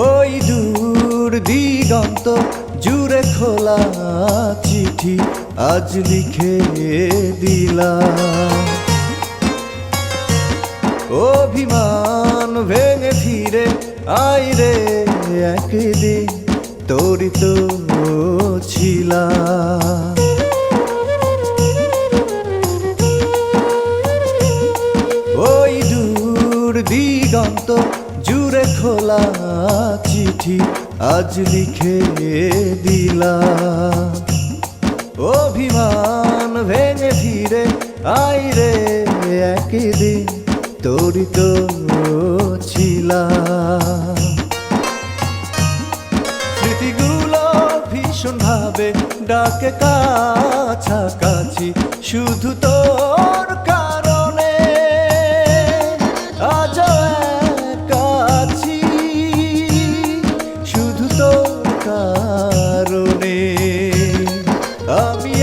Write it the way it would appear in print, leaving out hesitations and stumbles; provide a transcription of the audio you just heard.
ওই দূর দিগন্ত জুড়ে খোলা চিঠি আজ লিখে দিলাম। অভিমান ভেঙে ফিরে আই রে একদিন তোরই তো ছিলাম। ওই দূর দিগন্ত জুড়ে খোলা চিঠি আজ লিখে দিলাম। অভিমান ভেঙে ফিরে আই রে একদিন তোরই তো ছিলাম। স্মৃতিগুলো ভীষণ ভাবে ডাকে কাছাকাছি শুধু তোর কারণে আজ একা আছি, শুধু তোর কারণে আমি